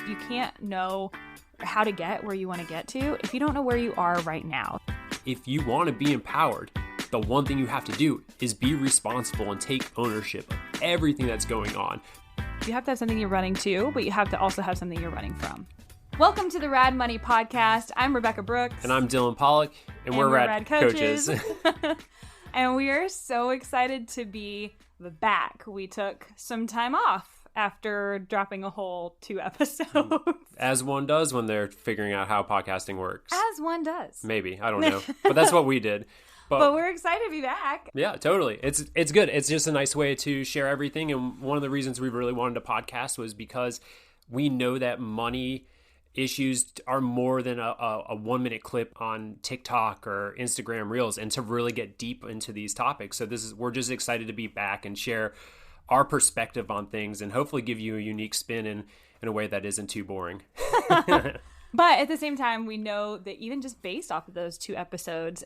You can't know how to get where you want to get to if you don't know where you are right now. If you want to be empowered, the one thing you have to do is be responsible and take ownership of everything that's going on. You have to have something you're running to, but you have to also have something you're running from. Welcome to the Rad Money Podcast. I'm Rebecca Brooks. And I'm Dylan Pollock, and we're Rad Coaches. And we are so excited to be back. We took some time off after dropping a whole 2 episodes. As one does when they're figuring out how podcasting works. As one does. Maybe. I don't know. But that's what we did. But we're excited to be back. Yeah, totally. It's good. It's just a nice way to share everything. And one of the reasons we really wanted to podcast was because we know that money issues are more than a 1-minute clip on TikTok or Instagram Reels, and to really get deep into these topics. So we're just excited to be back and share our perspective on things and hopefully give you a unique spin in a way that isn't too boring. But at the same time, we know that even just based off of those 2 episodes,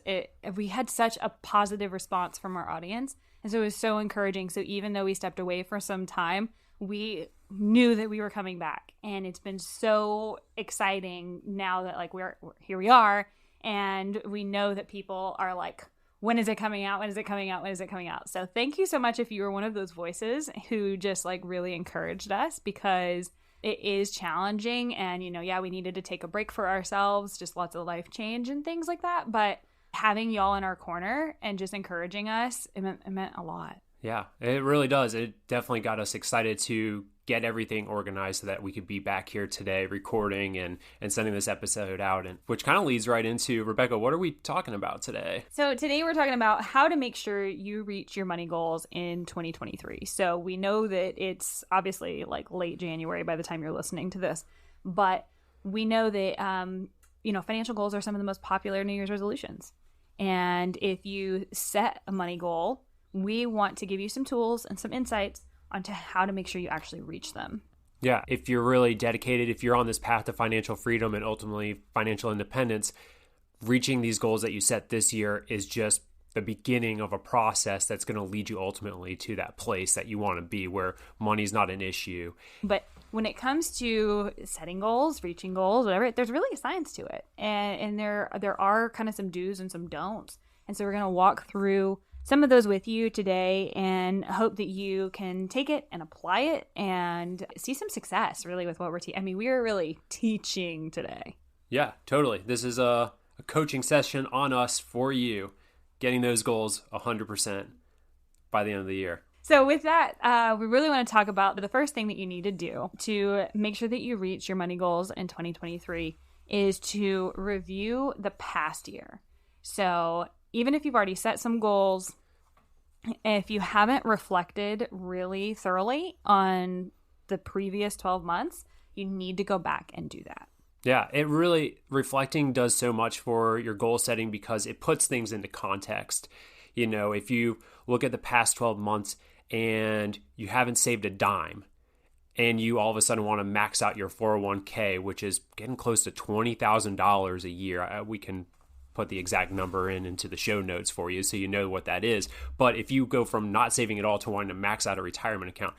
we had such a positive response from our audience. And so it was so encouraging. So even though we stepped away for some time, we knew that we were coming back. And it's been so exciting now that we're here we are. And we know that people are like, when is it coming out? When is it coming out? When is it coming out? So thank you so much if you were one of those voices who just really encouraged us, because it is challenging. And, we needed to take a break for ourselves, just lots of life change and things like that. But having y'all in our corner and just encouraging us, it meant a lot. Yeah, it really does. It definitely got us excited to get everything organized so that we could be back here today recording and sending this episode out, and which kind of leads right into, Rebecca, what are we talking about today? So today we're talking about how to make sure you reach your money goals in 2023. So we know that it's obviously late January by the time you're listening to this, but we know that, financial goals are some of the most popular New Year's resolutions. And if you set a money goal, we want to give you some tools and some insights onto how to make sure you actually reach them. Yeah, if you're really dedicated, if you're on this path to financial freedom and ultimately financial independence, reaching these goals that you set this year is just the beginning of a process that's going to lead you ultimately to that place that you want to be, where money's not an issue. But when it comes to setting goals, reaching goals, whatever, there's really a science to it. And there are kind of some do's and some don'ts. And so we're going to walk through some of those with you today and hope that you can take it and apply it and see some success really with what we're teaching. We are really teaching today. Yeah, totally. This is a coaching session on us for you, getting those goals 100% by the end of the year. So with that, we really want to talk about the first thing that you need to do to make sure that you reach your money goals in 2023 is to review the past year. So even if you've already set some goals, if you haven't reflected really thoroughly on the previous 12 months, you need to go back and do that. Yeah, reflecting does so much for your goal setting because it puts things into context. If you look at the past 12 months and you haven't saved a dime, and you all of a sudden want to max out your 401k, which is getting close to $20,000 a year. We can put the exact number into the show notes for you so you know what that is. But if you go from not saving at all to wanting to max out a retirement account,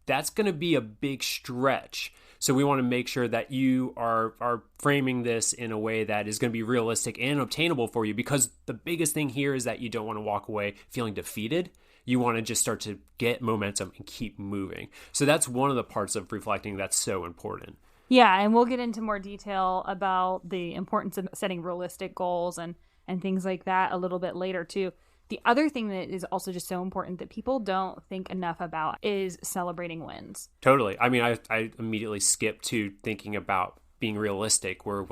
that's going to be a big stretch. So we want to make sure that you are framing this in a way that is going to be realistic and obtainable for you, because the biggest thing here is that you don't want to walk away feeling defeated. You want to just start to get momentum and keep moving. So that's one of the parts of reflecting that's so important. Yeah, and we'll get into more detail about the importance of setting realistic goals and things like that a little bit later too. The other thing that is also just so important that people don't think enough about is celebrating wins. Totally. I immediately skip to thinking about being realistic, where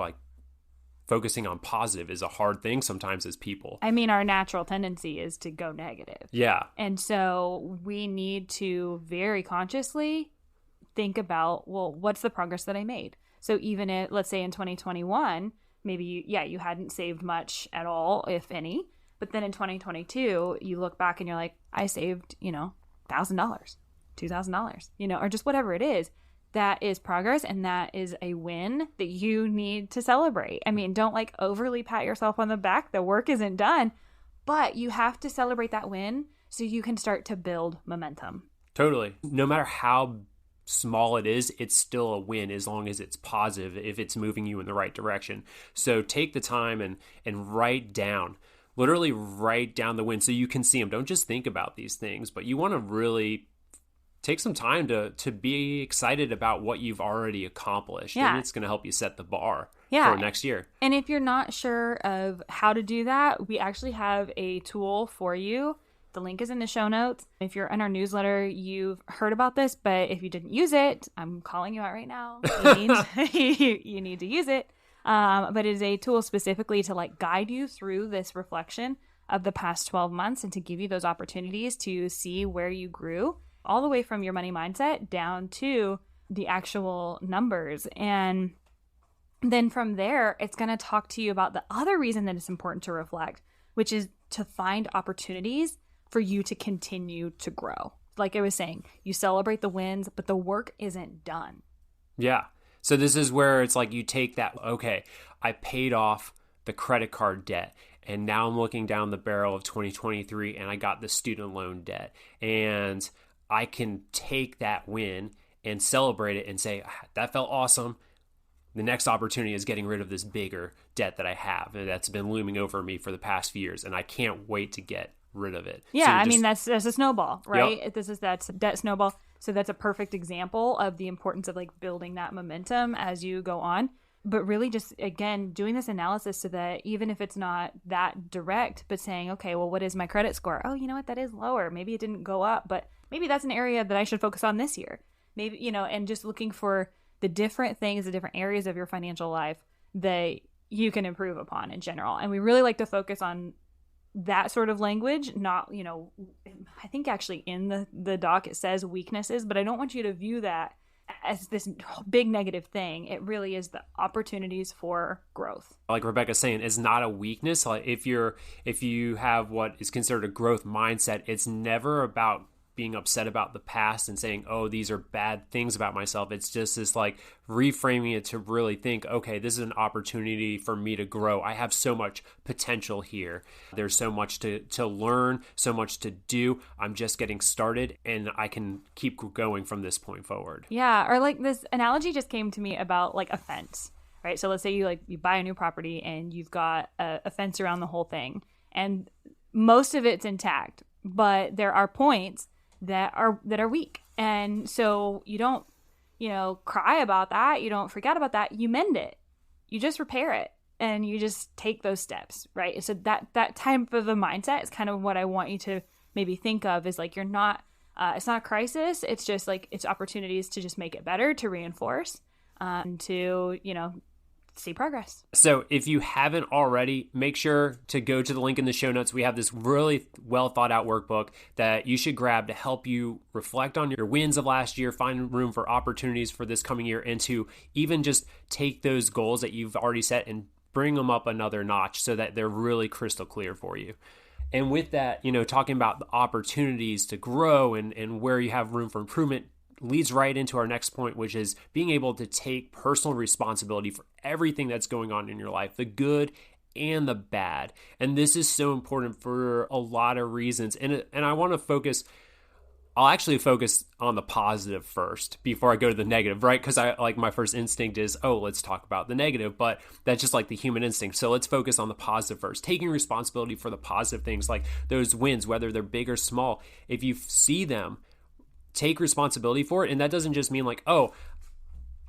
focusing on positive is a hard thing sometimes as people. Our natural tendency is to go negative. Yeah. And so we need to very consciously think about, what's the progress that I made? So even if, let's say in 2021, maybe you hadn't saved much at all, if any, but then in 2022, you look back and you're like, I saved, $1,000, $2,000, or just whatever it is. That is progress, and that is a win that you need to celebrate. Don't overly pat yourself on the back. The work isn't done, but you have to celebrate that win so you can start to build momentum. Totally. No matter how small it is, it's still a win as long as it's positive, if it's moving you in the right direction. So take the time and literally write down the wins so you can see them. Don't just think about these things, but you want to really take some time to be excited about what you've already accomplished. Yeah. And it's going to help you set the bar for next year. And if you're not sure of how to do that, we actually have a tool for you. The link is in the show notes. If you're in our newsletter, you've heard about this, but if you didn't use it, I'm calling you out right now. You need to use it. But it is a tool specifically to like guide you through this reflection of the past 12 months and to give you those opportunities to see where you grew, all the way from your money mindset down to the actual numbers. And then from there, it's going to talk to you about the other reason that it's important to reflect, which is to find opportunities for you to continue to grow. Like I was saying, you celebrate the wins, but the work isn't done. Yeah. So this is where it's like you take that, okay, I paid off the credit card debt, and now I'm looking down the barrel of 2023 and I got the student loan debt. And I can take that win and celebrate it and say, that felt awesome. The next opportunity is getting rid of this bigger debt that I have and that's been looming over me for the past few years, and I can't wait to get rid of it. Yeah, so I mean, that's a snowball, right? Yep. That's a debt snowball. So that's a perfect example of the importance of like building that momentum as you go on. But really just, again, doing this analysis so that even if it's not that direct, but saying, okay, well, what is my credit score? Oh, you know what? That is lower. Maybe it didn't go up, but maybe that's an area that I should focus on this year. Maybe, you know, and just looking for the different things, the different areas of your financial life that you can improve upon in general. And we really like to focus on that sort of language, not, you know, I think actually in the doc it says weaknesses, but I don't want you to view that as this big negative thing. It really is the opportunities for growth. Like Rebecca's saying, it's not a weakness. Like if you have what is considered a growth mindset, it's never about being upset about the past and saying, oh, these are bad things about myself. It's just this like reframing it to really think, okay, this is an opportunity for me to grow. I have so much potential here. There's so much to learn, so much to do. I'm just getting started and I can keep going from this point forward. Yeah. Or like this analogy just came to me about like a fence, right? So let's say you buy a new property and you've got a fence around the whole thing and most of it's intact, but there are points that are weak. And so you don't, you know, cry about that. You don't forget about that. You mend it. You just repair it and you just take those steps, right? So that type of a mindset is kind of what I want you to maybe think of is like, you're not, it's not a crisis. It's just like, it's opportunities to just make it better, to reinforce, to, you know, see progress. So if you haven't already, make sure to go to the link in the show notes. We have this really well thought out workbook that you should grab to help you reflect on your wins of last year, find room for opportunities for this coming year, and to even just take those goals that you've already set and bring them up another notch so that they're really crystal clear for you. And with that, you know, talking about the opportunities to grow and where you have room for improvement leads right into our next point, which is being able to take personal responsibility for everything that's going on in your life, the good and the bad. And this is so important for a lot of reasons. And I want to focus, I'll actually focus on the positive first before I go to the negative, right? Because I like my first instinct is, oh, let's talk about the negative, but that's just like the human instinct. So let's focus on the positive first, taking responsibility for the positive things like those wins, whether they're big or small. If you see them, take responsibility for it. And that doesn't just mean like, oh,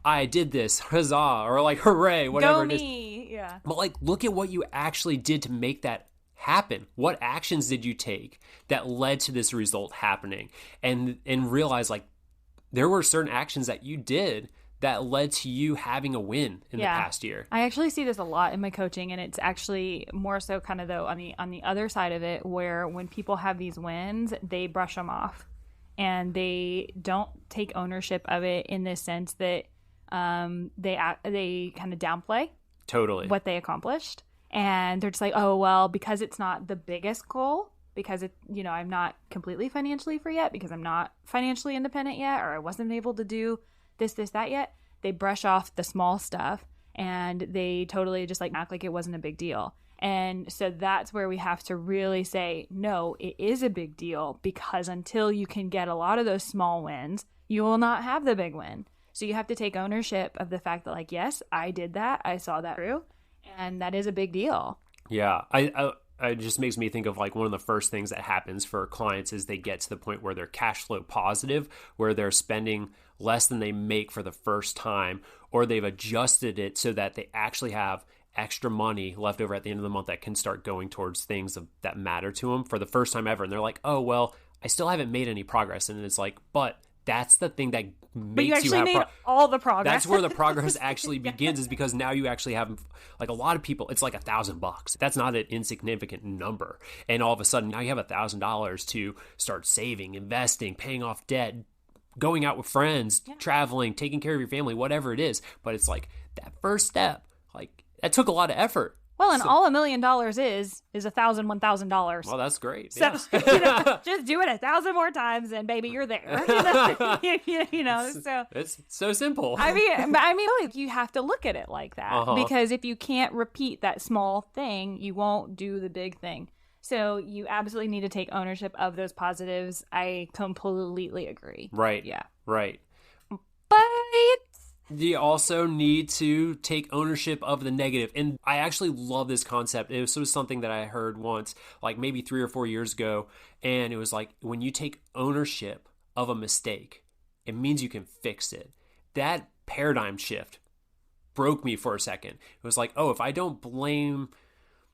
I did this, huzzah, or like, hooray, whatever it is. Yeah. But like, look at what you actually did to make that happen. What actions did you take that led to this result happening? And realize like there were certain actions that you did that led to you having a win in the past year. I actually see this a lot in my coaching, and it's actually more so kind of though on the other side of it, where when people have these wins, they brush them off. And they don't take ownership of it in the sense that they kind of downplay totally what they accomplished. And they're just like, oh, well, because it's not the biggest goal, because it, you know, I'm not completely financially free yet, because I'm not financially independent yet, or I wasn't able to do this, that yet. They brush off the small stuff and they totally just like act like it wasn't a big deal. And so that's where we have to really say, no, it is a big deal, because until you can get a lot of those small wins, you will not have the big win. So you have to take ownership of the fact that, like, yes, I did that. I saw that through. And that is a big deal. Yeah. It just makes me think of like one of the first things that happens for clients is they get to the point where they're cash flow positive, where they're spending less than they make for the first time, or they've adjusted it so that they actually have extra money left over at the end of the month that can start going towards things that matter to them for the first time ever. And they're like, oh, well, I still haven't made any progress. And it's like, but that's the thing that makes you actually made all the progress. That's where the progress actually begins, is because now you actually have, like, a lot of people, it's like $1,000. That's not an insignificant number. And all of a sudden now you have $1,000 to start saving, investing, paying off debt, going out with friends, traveling, taking care of your family, whatever it is. But it's like that first step, like, that took a lot of effort. Well, and all $1 million is $1,000. Well, that's great. So, Yeah. just do it 1,000 more times, and baby, you're there. So It's so simple. I mean, like, you have to look at it like that, because if you can't repeat that small thing, you won't do the big thing. So you absolutely need to take ownership of those positives. I completely agree. Right. Yeah. Right. But you also need to take ownership of the negative. And I actually love this concept. It was something that I heard once, like maybe 3 or 4 years ago. And it was like, when you take ownership of a mistake, it means you can fix it. That paradigm shift broke me for a second. It was like, oh, if I don't blame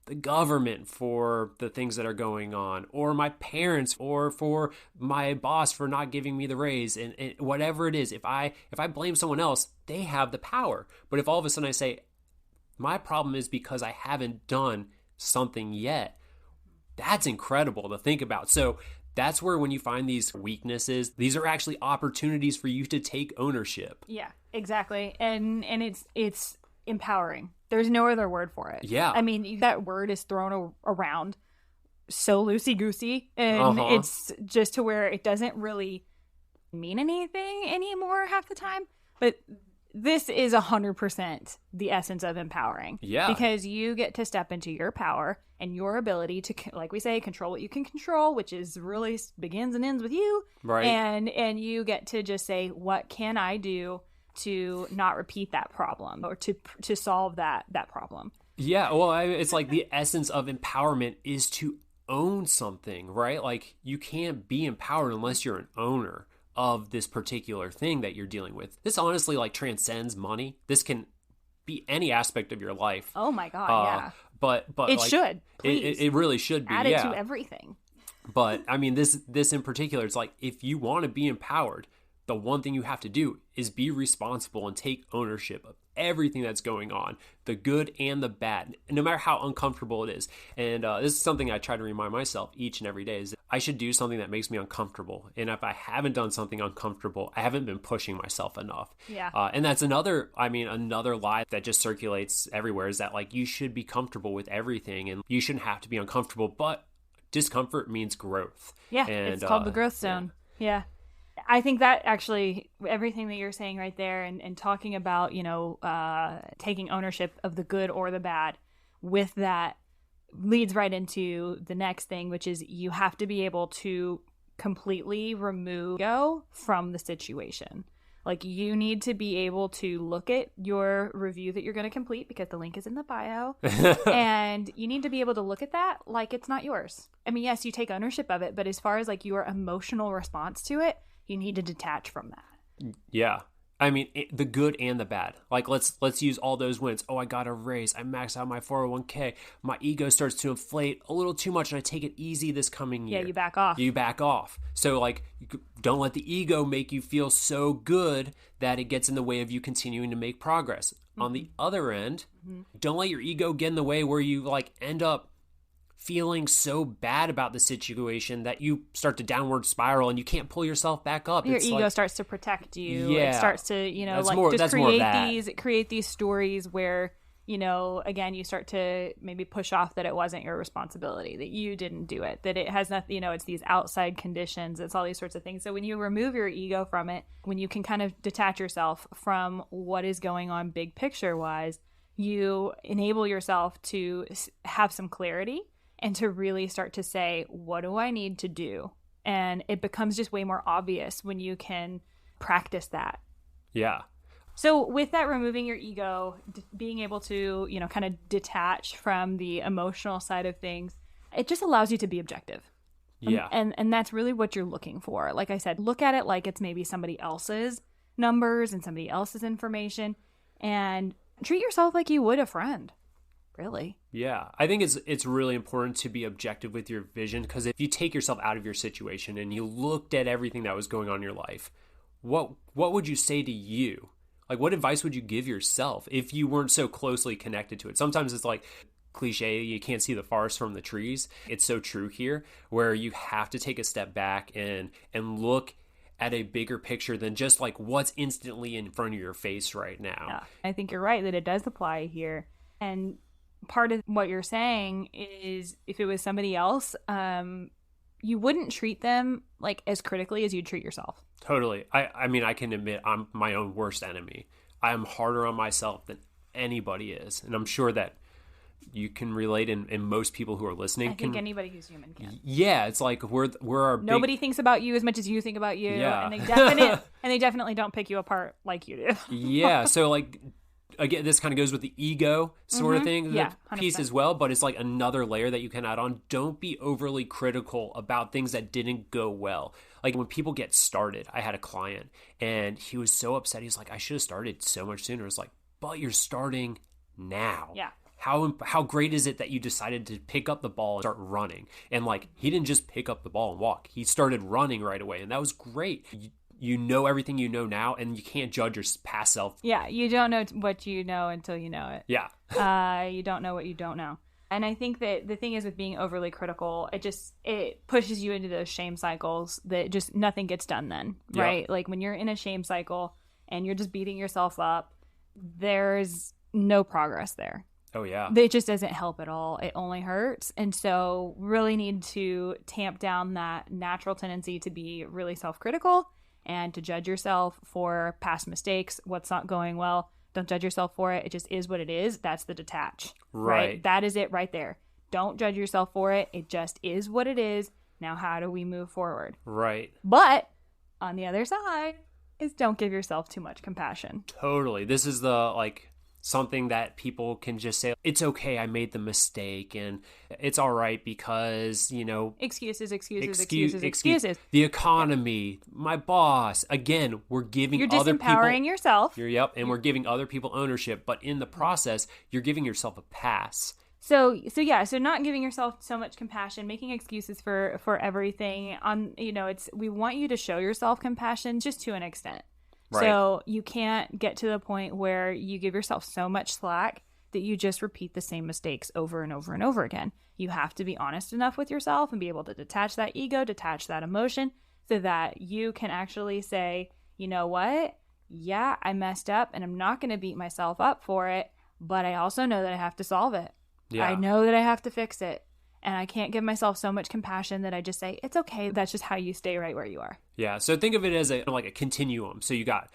the government for the things that are going on, or my parents, or for my boss for not giving me the raise, and whatever it is, if I blame someone else, they have the power. But if all of a sudden I say, my problem is because I haven't done something yet, that's incredible to think about. So that's where, when you find these weaknesses, these are actually opportunities for you to take ownership. yeah, exactly. And it's empowering. There's no other word for it. Yeah. I mean, that word is thrown around so loosey-goosey, and it's just to where it doesn't really mean anything anymore half the time. But this is 100% the essence of empowering. Yeah. Because you get to step into your power and your ability to, like we say, control what you can control, which is really begins and ends with you. Right. And you get to just say, what can I do to not repeat that problem, or to solve that problem. Yeah, well, it's like the essence of empowerment is to own something, right? Like, you can't be empowered unless you're an owner of this particular thing that you're dealing with. This honestly, like, transcends money. This can be any aspect of your life. Oh my God, yeah. But it, like, should. Please. It really should be. Add it to everything. But I mean, this in particular, it's like, if you want to be empowered, the one thing you have to do is be responsible and take ownership of everything that's going on, the good and the bad, no matter how uncomfortable it is. And this is something I try to remind myself each and every day, is I should do something that makes me uncomfortable. And if I haven't done something uncomfortable, I haven't been pushing myself enough. Yeah. And that's another lie that just circulates everywhere, is that, like, you should be comfortable with everything and you shouldn't have to be uncomfortable, but discomfort means growth. Yeah. And it's called the growth zone. Yeah. I think that actually, everything that you're saying right there, and talking about, taking ownership of the good or the bad, with that leads right into the next thing, which is you have to be able to completely remove ego from the situation. Like, you need to be able to look at your review that you're going to complete, because the link is in the bio, and you need to be able to look at that like it's not yours. I mean, yes, you take ownership of it, but as far as, like, your emotional response to it, you need to detach from that. Yeah. I mean, the good and the bad. Like, let's use all those wins. Oh, I got a raise. I maxed out my 401k. My ego starts to inflate a little too much, and I take it easy this coming year. Yeah, you back off. You back off. So, like, don't let the ego make you feel so good that it gets in the way of you continuing to make progress. Mm-hmm. On the other end, don't let your ego get in the way where you, like, end up feeling so bad about the situation that you start to downward spiral and you can't pull yourself back up. Your ego starts to protect you. Yeah. It starts to, create these stories where, again, you start to maybe push off that it wasn't your responsibility, that you didn't do it, that it has nothing, it's these outside conditions, it's all these sorts of things. So when you remove your ego from it, when you can kind of detach yourself from what is going on big picture wise, you enable yourself to have some clarity and to really start to say, what do I need to do? And it becomes just way more obvious when you can practice that. Yeah. So with that, removing your ego, being able to, kind of detach from the emotional side of things, it just allows you to be objective. Yeah. And that's really what you're looking for. Like I said, look at it like it's maybe somebody else's numbers and somebody else's information, and treat yourself like you would a friend. Really. Yeah. I think it's really important to be objective with your vision, because if you take yourself out of your situation and you looked at everything that was going on in your life, what would you say to you? Like, what advice would you give yourself if you weren't so closely connected to it? Sometimes it's like cliche, you can't see the forest from the trees. It's so true here, where you have to take a step back and look at a bigger picture than just like what's instantly in front of your face right now. Yeah. I think you're right that it does apply here. And part of what you're saying is, if it was somebody else, you wouldn't treat them like as critically as you'd treat yourself. Totally. I mean, I can admit I'm my own worst enemy. I am harder on myself than anybody is. And I'm sure that you can relate, and most people who are listening I think anybody who's human can. Yeah, it's like we're our nobody thinks about you as much as you think about you. Yeah. And they definitely don't pick you apart like you do. Yeah. So like, again, this kind of goes with the ego sort of thing, Yeah, piece 100%. as well, but it's like another layer that you can add on. Don't be overly critical about things that didn't go well. Like when people get started, I had a client and he was so upset. He's like, I should have started so much sooner. It's like, but you're starting now. Yeah. How great is it that you decided to pick up the ball and start running? And like, he didn't just pick up the ball and walk. He started running right away, and that was great. You know everything you know now, and you can't judge your past self. Yeah, you don't know what you know until you know it. Yeah. You don't know what you don't know. And I think that the thing is with being overly critical, it pushes you into those shame cycles that just nothing gets done then, right? Yep. Like when you're in a shame cycle and you're just beating yourself up, there's no progress there. Oh, yeah. It just doesn't help at all. It only hurts. And so really need to tamp down that natural tendency to be really self-critical and to judge yourself for past mistakes, what's not going well. Don't judge yourself for it. It just is what it is. That's the detach. Right. That is it right there. Don't judge yourself for it. It just is what it is. Now, how do we move forward? Right. But on the other side is don't give yourself too much compassion. Totally. This is something that people can just say, it's okay, I made the mistake, and it's all right because, Excuses. The economy, my boss. Again, we're giving You're other people... disempowering yourself. And we're giving other people ownership, but in the process, you're giving yourself a pass. So not giving yourself so much compassion, making excuses for everything. We want you to show yourself compassion just to an extent. Right. So you can't get to the point where you give yourself so much slack that you just repeat the same mistakes over and over and over again. You have to be honest enough with yourself and be able to detach that ego, detach that emotion, so that you can actually say, you know what? Yeah, I messed up and I'm not going to beat myself up for it, but I also know that I have to solve it. Yeah. I know that I have to fix it. And I can't give myself so much compassion that I just say, it's okay. That's just how you stay right where you are. Yeah. So think of it as a continuum. So you got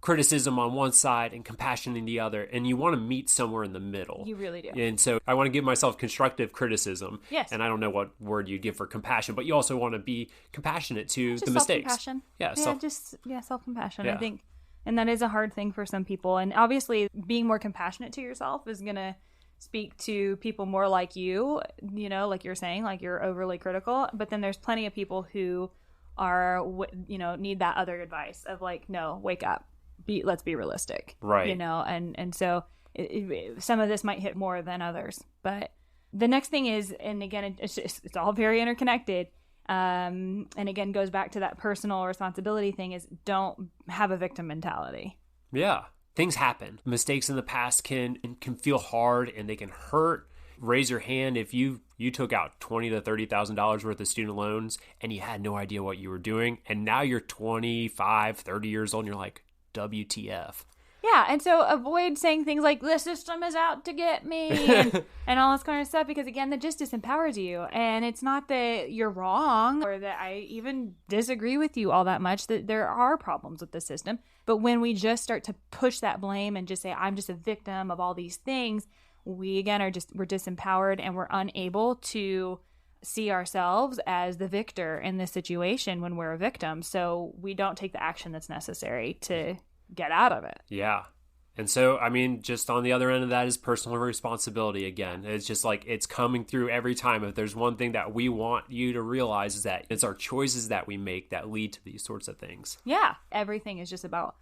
criticism on one side and compassion in the other, and you want to meet somewhere in the middle. You really do. And so I want to give myself constructive criticism. Yes. And I don't know what word you give for compassion, but you also want to be compassionate to just the mistakes. Self-compassion. Yeah. Self-compassion. Yeah. I think, and that is a hard thing for some people. And obviously being more compassionate to yourself is going to speak to people more like you, like you're saying, like you're overly critical. But then there's plenty of people who are, need that other advice of like, no, wake up, let's be realistic. Right. And so some of this might hit more than others. But the next thing is, and again, it's all very interconnected. And again, goes back to that personal responsibility thing, is don't have a victim mentality. Yeah. Things happen. Mistakes in the past can feel hard and they can hurt. Raise your hand if you took out $20,000 to $30,000 worth of student loans and you had no idea what you were doing, and now you're 25, 30 years old and you're like, WTF. Yeah, and so avoid saying things like, the system is out to get me, and all this kind of stuff, because, again, that just disempowers you. And it's not that you're wrong or that I even disagree with you all that much, that there are problems with the system. But when we just start to push that blame and just say, I'm just a victim of all these things, we, again, we're disempowered, and we're unable to see ourselves as the victor in this situation when we're a victim. So we don't take the action that's necessary to get out of it. Yeah. And so, I mean, just on the other end of that is personal responsibility again. It's just like it's coming through every time. If there's one thing that we want you to realize is that it's our choices that we make that lead to these sorts of things. Yeah. Everything is just about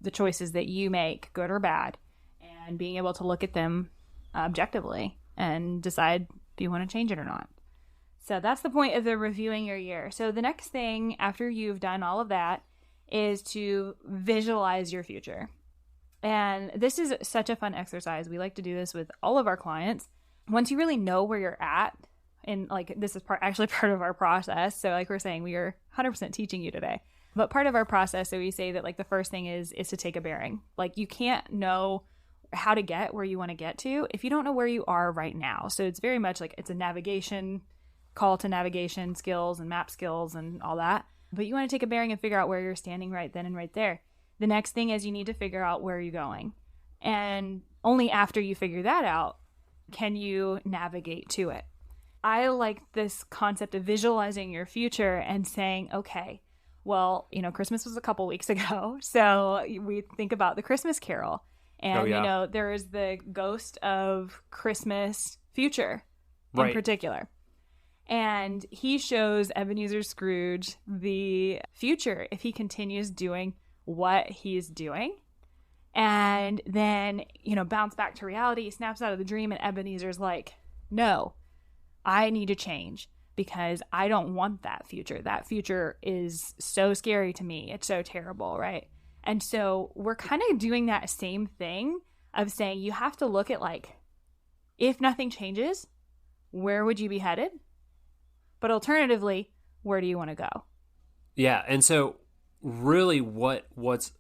the choices that you make, good or bad, and being able to look at them objectively and decide if you want to change it or not. So that's the point of the reviewing your year. So the next thing after you've done all of that is to visualize your future. And this is such a fun exercise. We like to do this with all of our clients. Once you really know where you're at, and like this is actually part of our process. So like we're saying, we are 100% teaching you today. But part of our process, so we say that like the first thing is to take a bearing. Like you can't know how to get where you want to get to if you don't know where you are right now. So it's very much like it's a navigation, call to navigation skills and map skills and all that. But you want to take a bearing and figure out where you're standing right then and right there. The next thing is you need to figure out where you're going. And only after you figure that out can you navigate to it. I like this concept of visualizing your future and saying, okay, well, Christmas was a couple weeks ago. So we think about the Christmas Carol. And, there is the ghost of Christmas future in particular. And he shows Ebenezer Scrooge the future if he continues doing what he's doing. And then, bounce back to reality, he snaps out of the dream, and Ebenezer's like, no, I need to change because I don't want that future. That future is so scary to me. It's so terrible, right? And so we're kind of doing that same thing of saying you have to look at like, if nothing changes, where would you be headed? But alternatively, where do you want to go? Yeah. And so really what's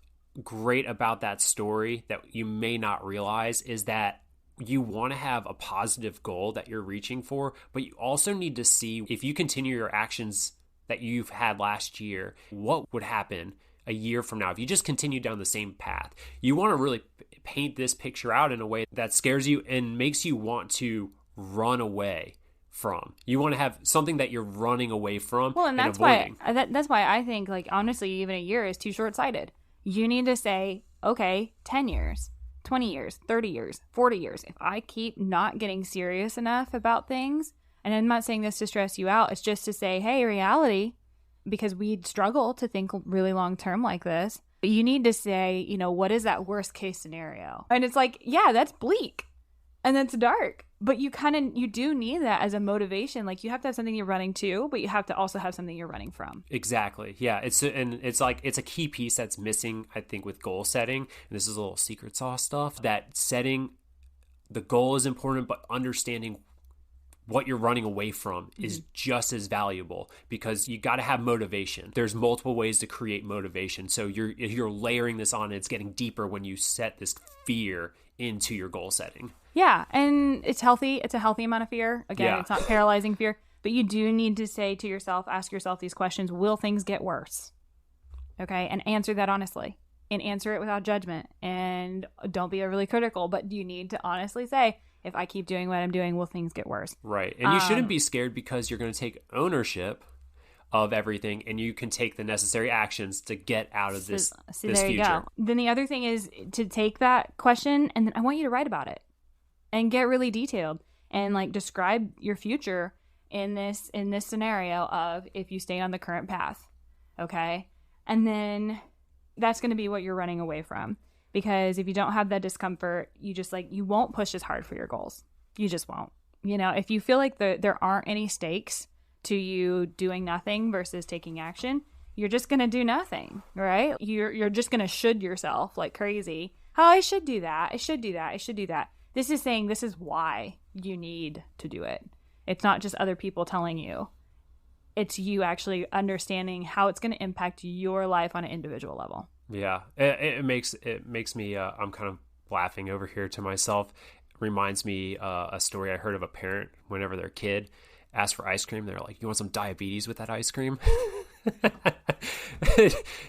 great about that story that you may not realize is that you want to have a positive goal that you're reaching for, but you also need to see if you continue your actions that you've had last year, what would happen a year from now if you just continue down the same path. You want to really paint this picture out in a way that scares you and makes you want to run away from. You want to have something that you're running away from. Well, and that's avoiding. That's why I think, like, honestly, even a year is too short-sighted. You need to say, okay, 10 years, 20 years, 30 years, 40 years. If I keep not getting serious enough about things, and I'm not saying this to stress you out, it's just to say, hey, reality, because we struggle to think really long-term like this, but you need to say, what is that worst-case scenario? And it's like, yeah, that's bleak, and that's dark. But you do need that as a motivation. Like you have to have something you're running to, but you have to also have something you're running from. Exactly. Yeah. It's a key piece that's missing, I think, with goal setting. And this is a little secret sauce stuff, that setting the goal is important, but understanding what you're running away from is just as valuable, because you got to have motivation. There's multiple ways to create motivation. So you're layering this on, and it's getting deeper when you set this fear into your goal setting. Yeah, and it's healthy. It's a healthy amount of fear. Again, It's not paralyzing fear, but you do need to say to yourself, ask yourself these questions. Will things get worse? Okay, and answer that honestly, and answer it without judgment, and don't be overly critical, but you need to honestly say, if I keep doing what I'm doing, will things get worse? Right, and you shouldn't be scared, because you're going to take ownership of everything, and you can take the necessary actions to get out of this there future. You go. Then the other thing is to take that question, and then I want you to write about it and get really detailed and like describe your future in this scenario of if you stay on the current path. Okay? And then that's going to be what you're running away from, because if you don't have that discomfort, you won't push as hard for your goals. You just won't. If you feel like there aren't any stakes to you doing nothing versus taking action, you're just going to do nothing, right? You're just going to should yourself like crazy. Oh, I should do that. I should do that. I should do that. This is saying this is why you need to do it. It's not just other people telling you. It's you actually understanding how it's going to impact your life on an individual level. Yeah, it makes me. I'm kind of laughing over here to myself. It reminds me a story I heard of a parent whenever their kid asked for ice cream. They're like, "You want some diabetes with that ice cream?"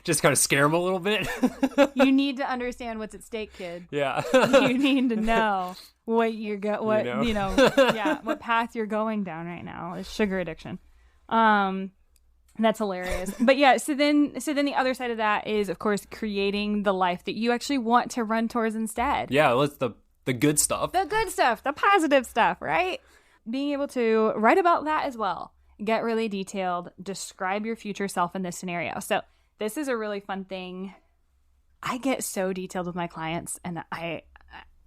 Just kind of scare them a little bit. You need to understand what's at stake, kid. Yeah. You need to know what what path you're going down right now is sugar addiction. That's hilarious. But yeah, so then the other side of that is, of course, creating the life that you actually want to run towards instead. Yeah, let's the good stuff. The good stuff, the positive stuff, right? Being able to write about that as well. Get really detailed. Describe your future self in this scenario. So this is a really fun thing. I get so detailed with my clients, and I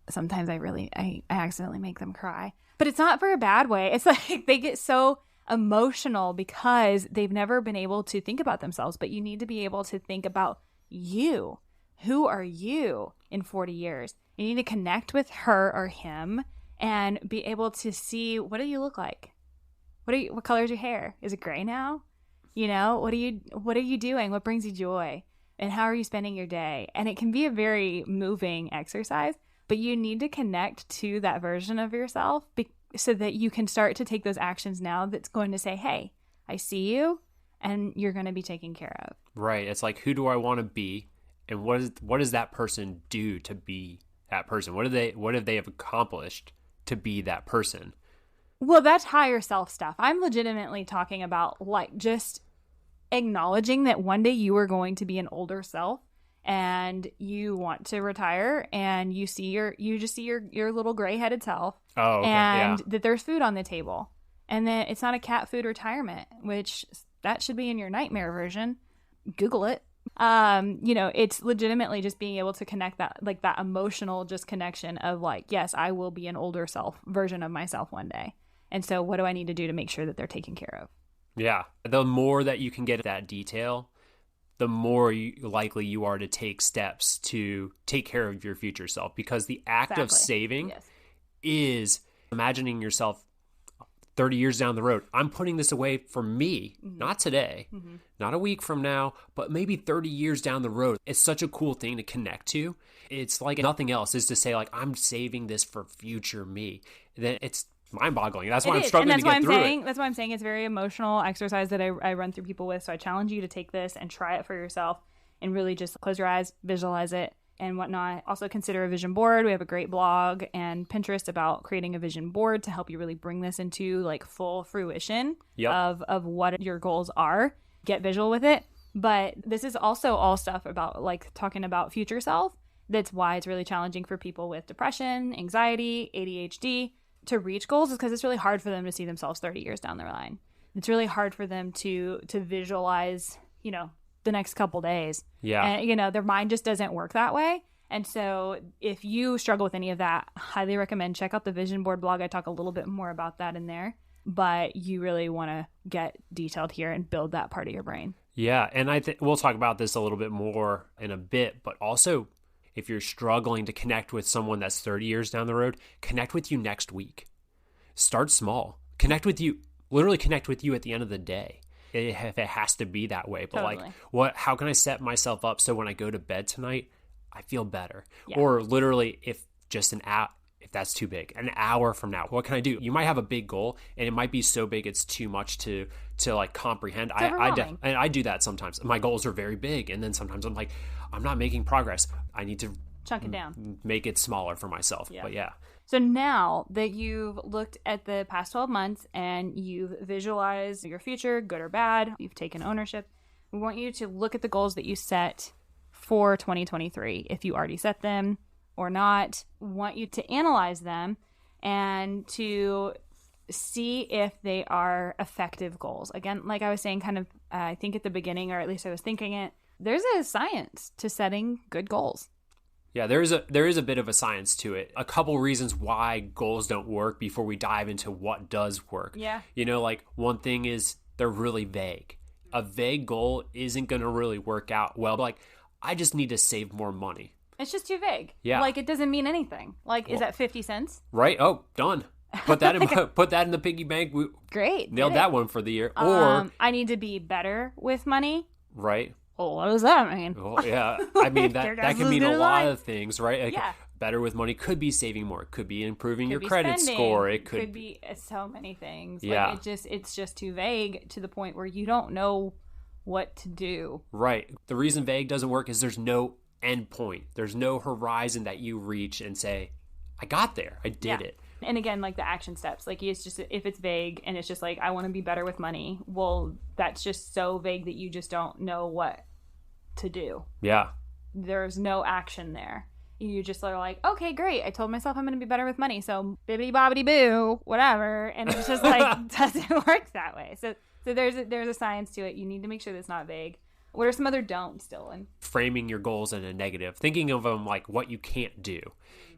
sometimes I accidentally make them cry. But it's not for a bad way. It's like they get so emotional because they've never been able to think about themselves. But you need to be able to think about you. Who are you in 40 years? You need to connect with her or him and be able to see, what do you look like? What color is your hair? Is it gray now? You know, what are you doing? What brings you joy? And how are you spending your day? And it can be a very moving exercise, but you need to connect to that version of yourself so that you can start to take those actions now that's going to say, hey, I see you and you're going to be taken care of. Right. It's like, who do I want to be? And what does that person do to be that person? What have they accomplished to be that person? Well, that's higher self stuff. I'm legitimately talking about like just acknowledging that one day you are going to be an older self and you want to retire and you just see your little gray-headed self. Oh, okay. And yeah. that there's food on the table. And that it's not a cat food retirement, which that should be in your nightmare version. Google it. It's legitimately just being able to connect that, like that emotional just connection of like, yes, I will be an older self version of myself one day. And so what do I need to do to make sure that they're taken care of? Yeah. The more that you can get that detail, the more likely you are to take steps to take care of your future self, because the act of saving is imagining yourself 30 years down the road. I'm putting this away for me, not today, not a week from now, but maybe 30 years down the road. It's such a cool thing to connect to. It's like nothing else is to say like, I'm saving this for future me. Then it's mind-boggling. That's why I'm struggling to get through it. That's why I'm saying it's a very emotional exercise that I run through people with. So I challenge you to take this and try it for yourself and really just close your eyes, visualize it and whatnot. Also consider a vision board. We have a great blog and Pinterest about creating a vision board to help you really bring this into like full fruition of what your goals are. Get visual with it. But this is also all stuff about like talking about future self. That's why it's really challenging for people with depression, anxiety, ADHD to reach goals, is because it's really hard for them to see themselves 30 years down the line. It's really hard for them to visualize, the next couple days. Yeah. And, their mind just doesn't work that way. And so if you struggle with any of that, highly recommend check out the Vision Board blog. I talk a little bit more about that in there, but you really want to get detailed here and build that part of your brain. Yeah. And I think we'll talk about this a little bit more in a bit, but also if you're struggling to connect with someone that's 30 years down the road, connect with you next week. Start small. Literally connect with you at the end of the day. If it has to be that way. But totally. How can I set myself up so when I go to bed tonight, I feel better? Yeah. Or literally if that's too big, an hour from now, what can I do? You might have a big goal and it might be so big it's too much to like comprehend. I do that sometimes. My goals are very big and then sometimes I'm like, I'm not making progress. I need to chunk it down, make it smaller for myself. Yeah. But yeah. So now that you've looked at the past 12 months and you've visualized your future, good or bad, you've taken ownership, we want you to look at the goals that you set for 2023. If you already set them or not, we want you to analyze them and to see if they are effective goals. Again, like I was saying kind of, I think at the beginning, or at least I was thinking it, there's a science to setting good goals. Yeah, there is a bit of a science to it. A couple reasons why goals don't work before we dive into what does work. Yeah. Like one thing is they're really vague. A vague goal isn't going to really work out well. Like, I just need to save more money. It's just too vague. Yeah. Like, it doesn't mean anything. Like, is that 50 cents? Right. Oh, done. Put that in put that in the piggy bank. We Great. nailed that one for the year. Or I need to be better with money. right. Oh, what does that mean? Well, yeah. I mean that can mean a lot of things, right? Like, Yeah. better with money could be saving more. It could be improving your Be credit spending. score. It could be so many things. Yeah. Like it's just too vague to the point where you don't know what to do. Right. The reason vague doesn't work is there's no end point. There's no horizon that you reach and say, I got there. I did it. And again, like the action steps, like it's just, if it's vague and it's just like, I want to be better with money. Well, that's just so vague that you just don't know what to do. Yeah. There's no action there. You just are like, okay, great. I told myself I'm going to be better with money. So bibbity bobbity boo, whatever. And it's just like, doesn't work that way. So there's a science to it. You need to make sure that it's not vague. What are some other don'ts, Dylan? Framing your goals in a negative, thinking of them like what you can't do.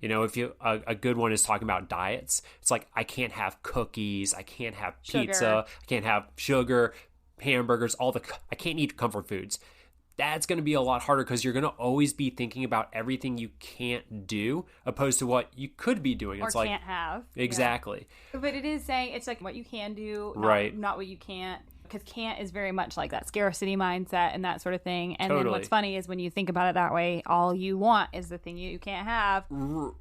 You know, if you a good one is talking about diets, it's like, I can't have cookies, I can't have pizza, I can't have sugar, hamburgers, I can't eat comfort foods. That's going to be a lot harder because you're going to always be thinking about everything you can't do opposed to what you could be doing. It's or like, can't have. Exactly. Yeah. But it is saying it's like what you can do, not what you can't. Because can't is very much like that scarcity mindset and that sort of thing. And then what's funny is when you think about it that way, all you want is the thing you can't have.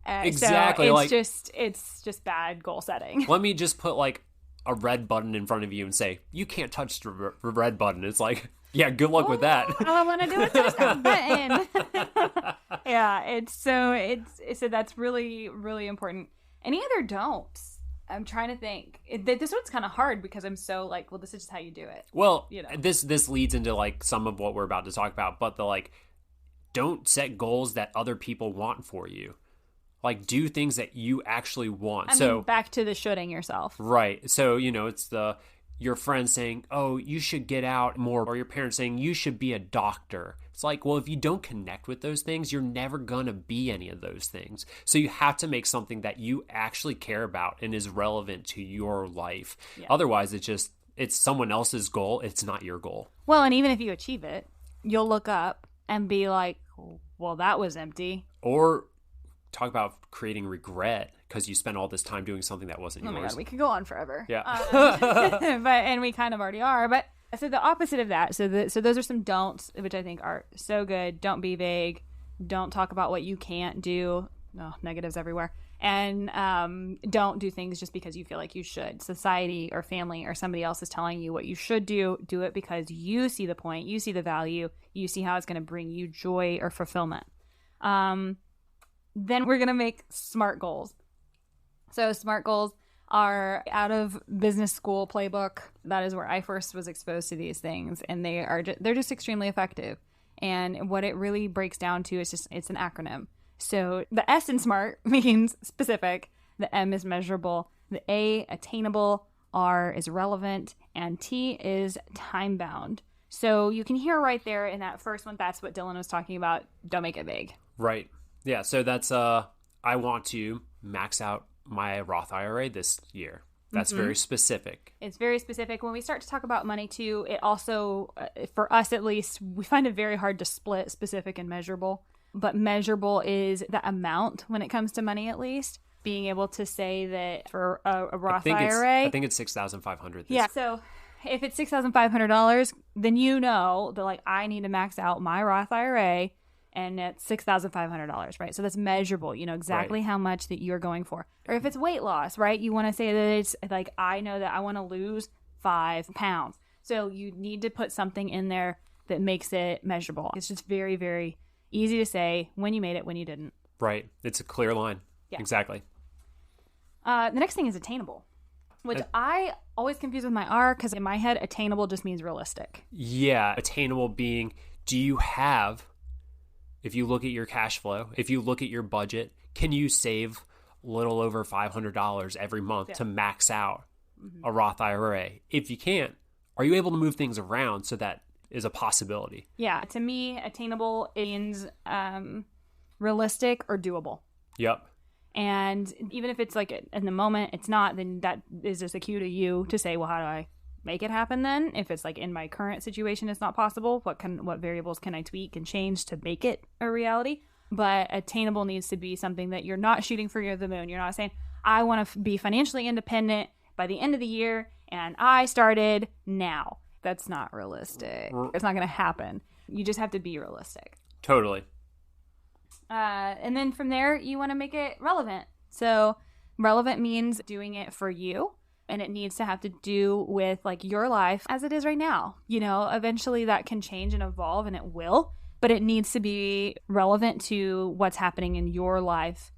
Exactly. So it's just bad goal setting. Let me just put like a red button in front of you and say, you can't touch the red button. It's like, yeah, good luck with that. All I want to do is touch that button. Yeah, so that's really, really important. Any other don'ts? I'm trying to think. This one's kind of hard because I'm so like, well, this is just how you do it. Well, this leads into like some of what we're about to talk about, but don't set goals that other people want for you. Like, do things that you actually want. I mean, back to the shoulding yourself. Right. So, it's your friend saying, oh, you should get out more, or your parents saying you should be a doctor. It's like, well, if you don't connect with those things, you're never going to be any of those things. So you have to make something that you actually care about and is relevant to your life. Yeah. Otherwise, it's someone else's goal. It's not your goal. Well, and even if you achieve it, you'll look up and be like, well, that was empty. Or talk about creating regret because you spent all this time doing something that wasn't yours. Oh my God, we could go on forever. Yeah. And we kind of already are. But so the opposite of that, so those are some don'ts, which I think are so good. Don't be vague. Don't talk about what you can't do. Oh, negatives everywhere. And don't do things just because you feel like you should. Society or family or somebody else is telling you what you should do. Do it because you see the point. You see the value. You see how it's going to bring you joy or fulfillment. Then we're going to make SMART goals. So SMART goals are out of business school playbook. That is where I first was exposed to these things, and they're just extremely effective. And what it really breaks down to is it's an acronym. So the S in SMART means specific, the M is measurable, the A attainable, R is relevant, and T is time bound. So you can hear right there in that first one, that's what Dylan was talking about. Don't make it vague. Right. Yeah. So that's I want to max out my Roth IRA this year. That's very specific. It's very specific. When we start to talk about money too, it also, for us at least, we find it very hard to split specific and measurable. But measurable is the amount when it comes to money, at least. Being able to say that for a Roth IRA. I think it's $6,500. Yeah. So if it's $6,500, then you know that like I need to max out my Roth IRA. And it's $6,500, right? So that's measurable. You know exactly how much that you're going for. Or if it's weight loss, right? You want to say that it's like, I know that I want to lose 5 pounds. So you need to put something in there that makes it measurable. It's just very, very easy to say when you made it, when you didn't. Right. It's a clear line. Yeah. Exactly. The next thing is attainable, which I always confuse with my R because in my head, attainable just means realistic. Yeah. Attainable being, do you have... If you look at your cash flow, if you look at your budget, can you save a little over $500 every month to max out a Roth IRA? If you can't, are you able to move things around so that is a possibility? Yeah. To me, attainable means realistic or doable. Yep. And even if it's like in the moment it's not, then that is just a cue to you to say, well, how do I make it happen then? If it's like in my current situation it's not possible, what variables can I tweak and change to make it a reality? But attainable needs to be something that you're not shooting for the moon. You're not saying I want to be financially independent by the end of the year, and I started now. That's not realistic. It's not going to happen. You just have to be realistic. Totally. And then from there, you want to make it relevant. So relevant means doing it for you, and it needs to have to do with like your life as it is right now. You know, eventually that can change and evolve, and it will, but it needs to be relevant to what's happening in your life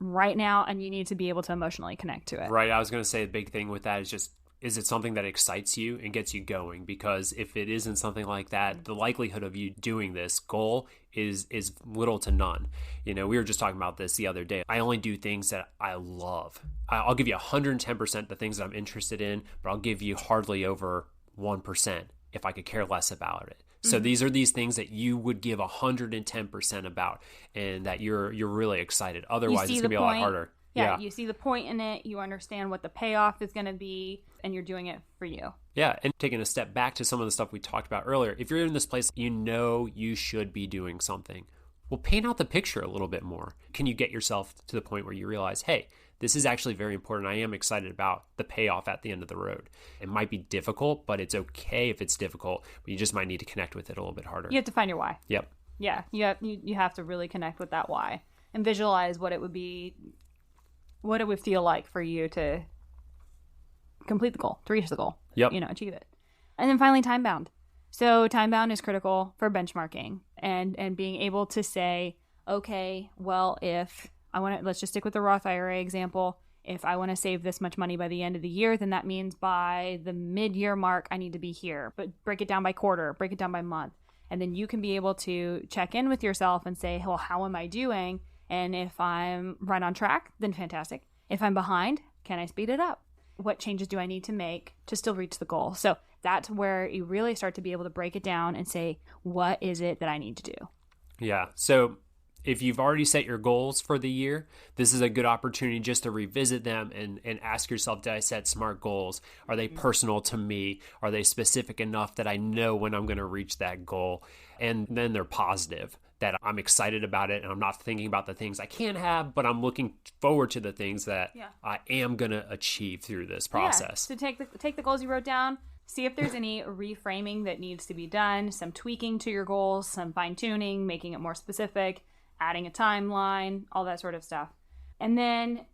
right now, and you need to be able to emotionally connect to it. Right. I was going to say the big thing with that is just, is it something that excites you and gets you going? Because if it isn't something like that, the likelihood of you doing this goal is little to none. You know, we were just talking about this the other day. I only do things that I love. I'll give you 110% the things that I'm interested in, but I'll give you hardly over 1% if I could care less about it. So these are these things that you would give 110% about, and that you're really excited. Otherwise, it's going to be a lot harder. Yeah, you see the point in it, you understand what the payoff is going to be, and you're doing it for you. Yeah, and taking a step back to some of the stuff we talked about earlier, if you're in this place, you know you should be doing something. Well, paint out the picture a little bit more. Can you get yourself to the point where you realize, hey, this is actually very important. I am excited about the payoff at the end of the road. It might be difficult, but it's okay if it's difficult, but you just might need to connect with it a little bit harder. You have to find your why. Yep. Yeah, you have to really connect with that why and visualize what it would be, what it would feel like for you to complete the goal, to reach the goal. Yep. You know, achieve it. And then finally, time bound. So time bound is critical for benchmarking and being able to say, okay, well, if I want to, let's just stick with the Roth IRA example. If I want to save this much money by the end of the year, then that means by the mid-year mark, I need to be here. But break it down by quarter, break it down by month. And then you can be able to check in with yourself and say, well, how am I doing? And if I'm right on track, then fantastic. If I'm behind, can I speed it up? What changes do I need to make to still reach the goal? So that's where you really start to be able to break it down and say, what is it that I need to do? Yeah. So if you've already set your goals for the year, this is a good opportunity just to revisit them and ask yourself, did I set SMART goals? Are they personal to me? Are they specific enough that I know when I'm going to reach that goal? And then they're positive, that I'm excited about it and I'm not thinking about the things I can't have, but I'm looking forward to the things that I am going to achieve through this process. Yeah. So take the goals you wrote down, see if there's any reframing that needs to be done, some tweaking to your goals, some fine tuning, making it more specific, adding a timeline, all that sort of stuff. And then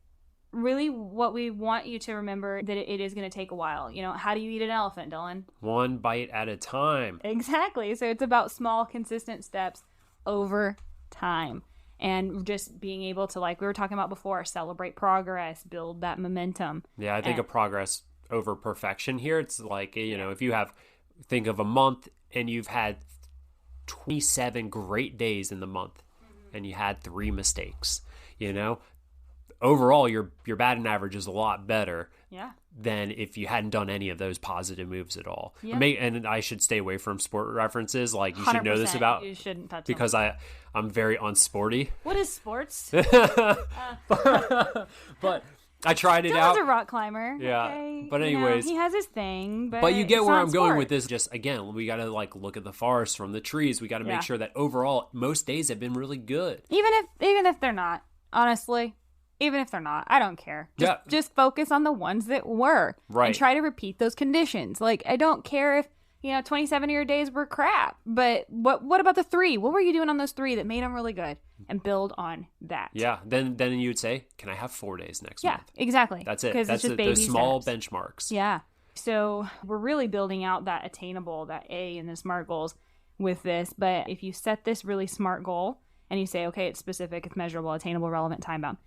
really what we want you to remember that it is going to take a while. You know, how do you eat an elephant, Dylan? One bite at a time. Exactly. So it's about small, consistent steps over time. And just being able to, like we were talking about before, celebrate progress, build that momentum. Yeah, I think of progress over perfection here. It's like, you know, if you think of a month and you've had 27 great days in the month, and you had 3 mistakes, you know, overall your batting average is a lot better than if you hadn't done any of those positive moves at all. Yep. And I should stay away from sport references. Like, you should know this about, you shouldn't touch because them. I'm very unsporty. What is sports? But I tried it out. Dylan's a rock climber. Yeah. Okay. But anyways, he has his thing. But you get where I'm going sport. with this. Just, again, we got to look at the forest from the trees. We got to make sure that overall most days have been really good. Even if they're not, honestly, even if they're not, I don't care. Just focus on the ones that were. Right. And try to repeat those conditions. Like, I don't care if 27 of your days were crap, but what about the 3? What were you doing on those 3 that made them really good? And build on that. Yeah. Then you would say, can I have 4 days next month? Yeah, exactly. That's it. Because it's just baby those small steps. benchmarks. Yeah. So we're really building out that attainable, that A in the SMART goals with this. But if you set this really SMART goal and you say, okay, it's specific, it's measurable, attainable, relevant, time bound,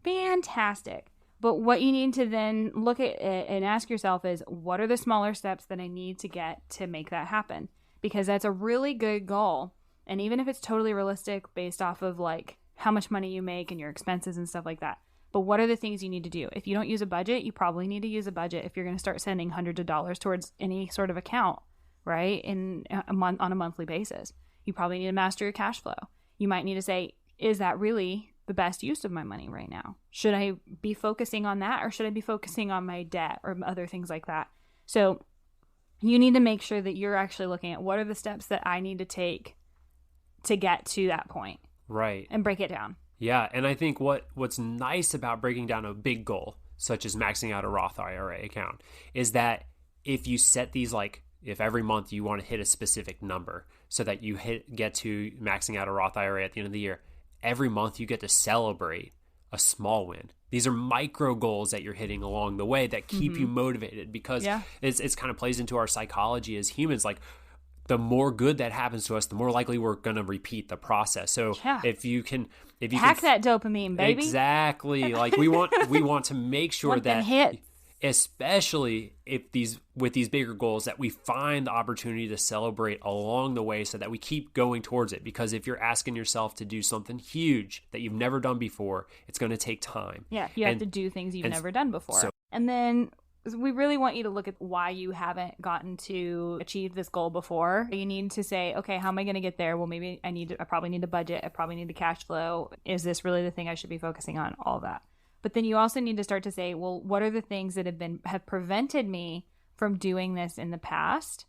fantastic. But what you need to then look at and ask yourself is, what are the smaller steps that I need to get to make that happen? Because that's a really good goal. And even if it's totally realistic based off of like how much money you make and your expenses and stuff like that. But what are the things you need to do? If you don't use a budget, you probably need to use a budget if you're going to start sending hundreds of dollars towards any sort of account, right? On a monthly basis. You probably need to master your cash flow. You might need to say, is that really the best use of my money right now? Should I be focusing on that, or should I be focusing on my debt or other things like that? So you need to make sure that you're actually looking at what are the steps that I need to take to get to that point. Right. And break it down. Yeah, and I think what's nice about breaking down a big goal, such as maxing out a Roth IRA account, is that if you set these, like, if every month you want to hit a specific number so that you get to maxing out a Roth IRA at the end of the year, every month you get to celebrate a small win. These are micro goals that you're hitting along the way that keep you motivated, because it's kind of plays into our psychology as humans. Like, the more good that happens to us, the more likely we're going to repeat the process. So if you hack that dopamine, baby. Exactly. Like, we want to make sure that hit. Especially with these bigger goals, that we find the opportunity to celebrate along the way so that we keep going towards it. Because if you're asking yourself to do something huge that you've never done before, it's going to take time. Yeah, you have to do things you've never done before. And then we really want you to look at why you haven't gotten to achieve this goal before. You need to say, okay, how am I going to get there? Well, maybe I probably need a budget. I probably need the cash flow. Is this really the thing I should be focusing on? All that. But then you also need to start to say, well, what are the things that have prevented me from doing this in the past?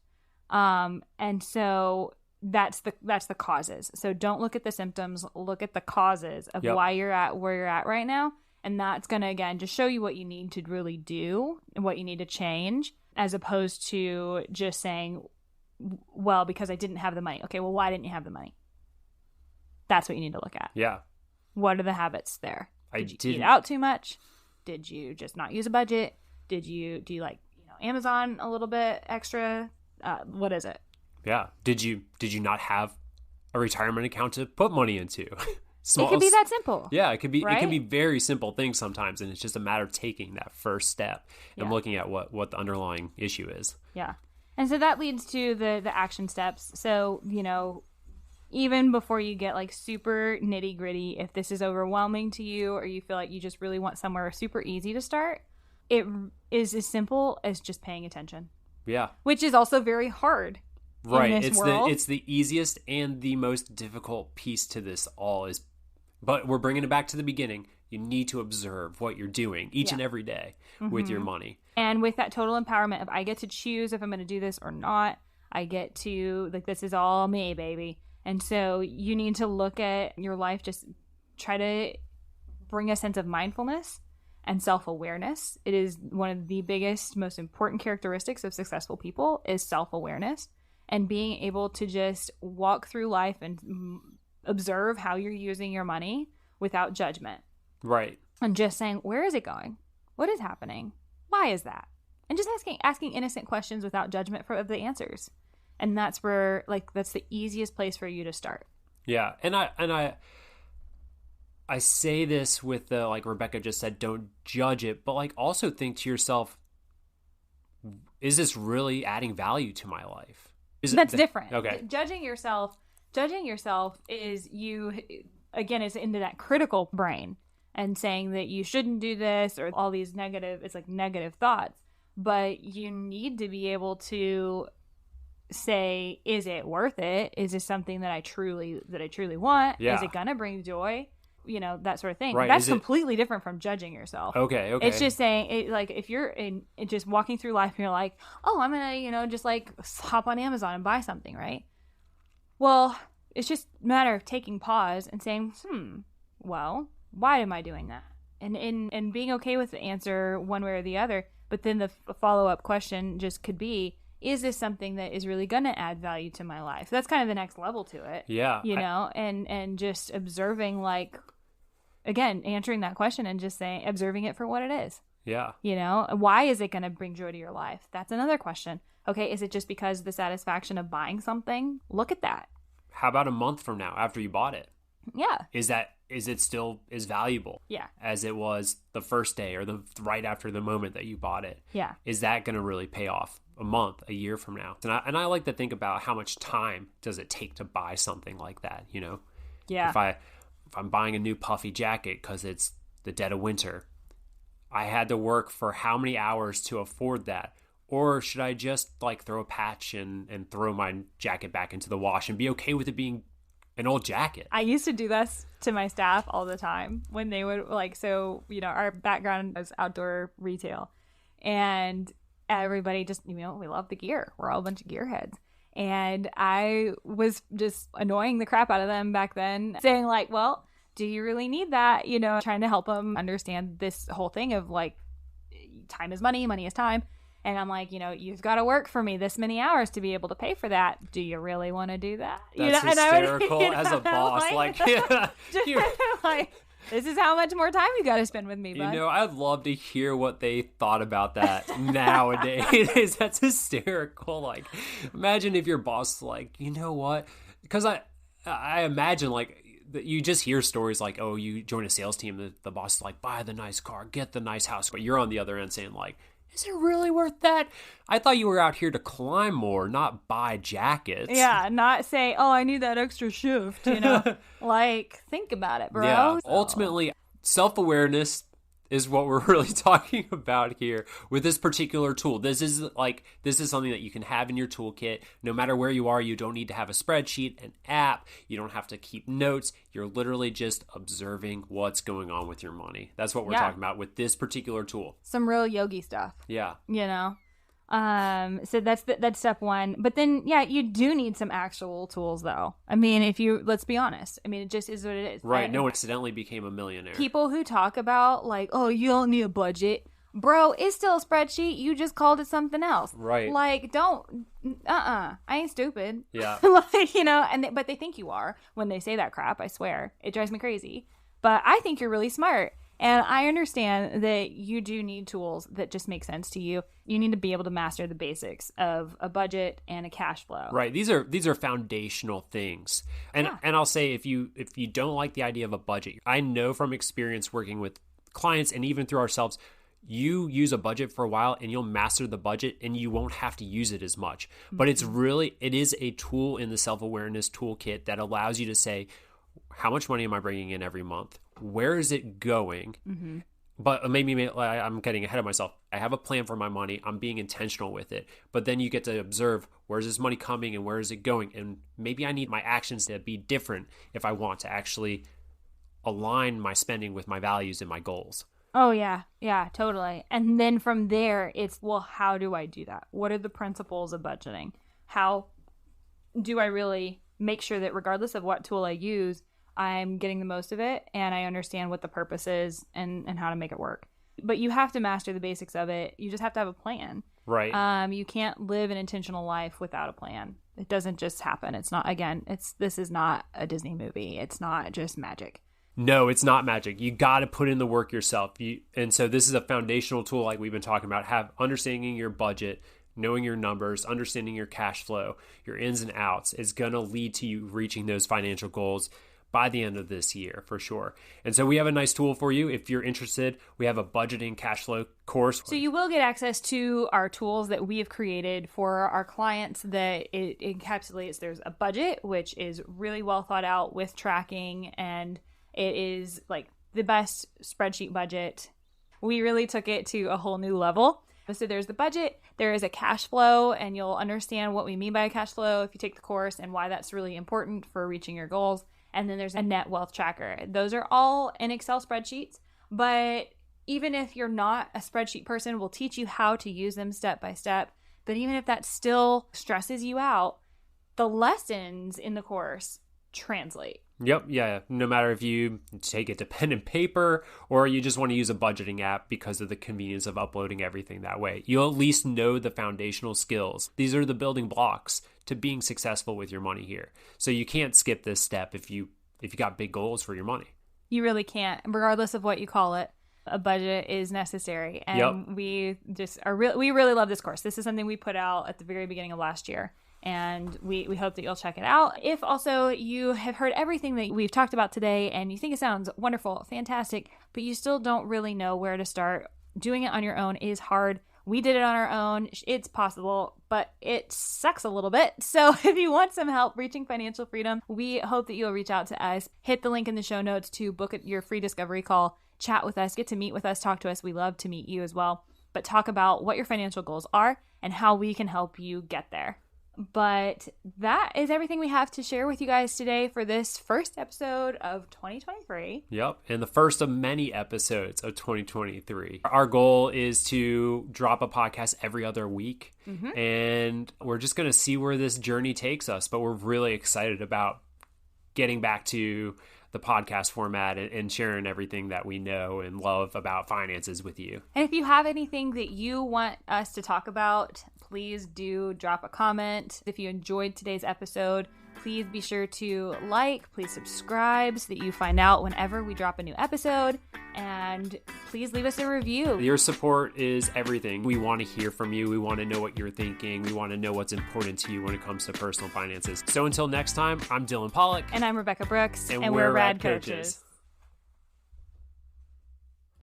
And so that's the causes. So don't look at the symptoms, look at the causes of why you're at where you're at right now. And that's going to, again, just show you what you need to really do and what you need to change, as opposed to just saying, well, because I didn't have the money. Okay, well, why didn't you have the money? That's what you need to look at. Yeah. What are the habits there? Did you eat out too much? Did you just not use a budget? Do you like, Amazon a little bit extra? What is it? Yeah. Did you not have a retirement account to put money into? It could be that simple. Yeah, it could be. Right? It can be very simple things sometimes, and it's just a matter of taking that first step and looking at what the underlying issue is. Yeah, and so that leads to the action steps. So even before you get like super nitty gritty, if this is overwhelming to you, or you feel like you just really want somewhere super easy to start, it is as simple as just paying attention. Yeah, which is also very hard. Right. In this world. It's the easiest and the most difficult piece to this all is. But we're bringing it back to the beginning. You need to observe what you're doing each and every day with your money. And with that total empowerment of, I get to choose if I'm going to do this or not. I get to, like, this is all me, baby. And so you need to look at your life, just try to bring a sense of mindfulness and self-awareness. It is one of the biggest, most important characteristics of successful people is self-awareness, and being able to just walk through life and observe how you're using your money without judgment. Right. And just saying, where is it going? What is happening? Why is that? And just asking innocent questions without judgment of the answers. And that's where, like, that's the easiest place for you to start. Yeah. And I say this with the, like Rebecca just said, don't judge it, but like also think to yourself, is this really adding value to my life? That's different. Okay. Judging yourself is you, again, it's into that critical brain and saying that you shouldn't do this or all these negative thoughts. But you need to be able to say, is it worth it? Is this something that I truly want? Yeah. Is it going to bring joy? That sort of thing. Right. That's completely different from judging yourself. Okay. It's just saying, like, if you're just walking through life and you're like, oh, I'm going to, just like hop on Amazon and buy something, right? Well, it's just a matter of taking pause and saying, well, why am I doing that? And being okay with the answer one way or the other. But then the follow-up question just could be, is this something that is really going to add value to my life? That's kind of the next level to it. Yeah. And just observing, like, again, answering that question and just observing it for what it is. Yeah. Why is it going to bring joy to your life? That's another question. Okay, is it just because of the satisfaction of buying something? Look at that. How about a month from now after you bought it? Yeah. Is it still as valuable? Yeah. As it was the first day or the right after the moment that you bought it? Yeah. Is that going to really pay off a month, a year from now? And I like to think about how much time does it take to buy something like that, Yeah. If I'm buying a new puffy jacket because it's the dead of winter, I had to work for how many hours to afford that? Or should I just like throw a patch and throw my jacket back into the wash and be okay with it being an old jacket? I used to do this to my staff all the time when they would our background is outdoor retail, and everybody just, we love the gear. We're all a bunch of gearheads. And I was just annoying the crap out of them back then, saying like, well, do you really need that? Trying to help them understand this whole thing of like, time is money, money is time. And I'm like, you've got to work for me this many hours to be able to pay for that. Do you really want to do that? That's hysterical as a boss. Like, this is how much more time you got to spend with me, bud. I'd love to hear what they thought about that nowadays. That's hysterical. Like, imagine if your boss is like, you know what? Because I imagine like you just hear stories like, oh, you join a sales team, the boss is like, buy the nice car, get the nice house. But you're on the other end saying like, is it really worth that? I thought you were out here to climb more, not buy jackets. Yeah, not say, oh, I need that extra shift, Like, think about it, bro. Yeah, ultimately, self-awareness is what we're really talking about here with this particular tool. This is something that you can have in your toolkit. No matter where you are, you don't need to have a spreadsheet, an app. You don't have to keep notes. You're literally just observing what's going on with your money. That's what we're talking about with this particular tool. Some real yogi stuff. Yeah. So that's step one. But then, you do need some actual tools, though. I mean, let's be honest. I mean, it just is what it is. Right. No one accidentally became a millionaire. People who talk about like, oh, you don't need a budget. Bro, it's still a spreadsheet. You just called it something else. Right. Like, don't, I ain't stupid. Yeah. But they think you are when they say that crap. I swear. It drives me crazy. But I think you're really smart. And I understand that you do need tools that just make sense to you. You need to be able to master the basics of a budget and a cash flow. Right. These are foundational things. And I'll say if you don't like the idea of a budget, I know from experience working with clients and even through ourselves, you use a budget for a while and you'll master the budget and you won't have to use it as much. But it is a tool in the self-awareness toolkit that allows you to say, how much money am I bringing in every month? Where is it going? Mm-hmm. But maybe I'm getting ahead of myself. I have a plan for my money. I'm being intentional with it. But then you get to observe, where's this money coming and where is it going? And maybe I need my actions to be different if I want to actually align my spending with my values and my goals. Oh, yeah. Yeah, totally. And then from there, it's, well, how do I do that? What are the principles of budgeting? How do I really make sure that regardless of what tool I use, I'm getting the most of it and I understand what the purpose is and how to make it work. But you have to master the basics of it. You just have to have a plan. Right. You can't live an intentional life without a plan. It doesn't just happen. It's not, again, this is not a Disney movie. It's not just magic. No, it's not magic. You got to put in the work yourself. And so this is a foundational tool like we've been talking about, understanding your budget, knowing your numbers, understanding your cash flow, your ins and outs is going to lead to you reaching those financial goals by the end of this year for sure. And so we have a nice tool for you. If you're interested, we have a budgeting cash flow course. So you will get access to our tools that we have created for our clients that it encapsulates. There's a budget, which is really well thought out with tracking, and it is like the best spreadsheet budget. We really took it to a whole new level. So there's the budget, there is a cash flow, and you'll understand what we mean by a cash flow if you take the course and why that's really important for reaching your goals. And then there's a net wealth tracker. Those are all in Excel spreadsheets, but even if you're not a spreadsheet person, we'll teach you how to use them step by step. But even if that still stresses you out, the lessons in the course translate. Yep. Yeah. No matter if you take it to pen and paper or you just want to use a budgeting app because of the convenience of uploading everything that way, you'll at least know the foundational skills. These are the building blocks to being successful with your money here. So you can't skip this step if you got big goals for your money. You really can't, regardless of what you call it. A budget is necessary. And we really love this course. This is something we put out at the very beginning of last year. And we hope that you'll check it out. If also you have heard everything that we've talked about today and you think it sounds wonderful, fantastic, but you still don't really know where to start, doing it on your own is hard. We did it on our own. It's possible, but it sucks a little bit. So if you want some help reaching financial freedom, we hope that you'll reach out to us. Hit the link in the show notes to book your free discovery call, chat with us, get to meet with us, talk to us. We love to meet you as well, but talk about what your financial goals are and how we can help you get there. But that is everything we have to share with you guys today for this first episode of 2023. Yep. And the first of many episodes of 2023. Our goal is to drop a podcast every other week. Mm-hmm. And we're just going to see where this journey takes us. But we're really excited about getting back to the podcast format and sharing everything that we know and love about finances with you. And if you have anything that you want us to talk about, please do drop a comment. If you enjoyed today's episode, please be sure to please subscribe so that you find out whenever we drop a new episode. And please leave us a review. Your support is everything. We want to hear from you. We want to know what you're thinking. We want to know what's important to you when it comes to personal finances. So until next time, I'm Dylan Pollock. And I'm Rebecca Brooks. And we're Rad Coaches.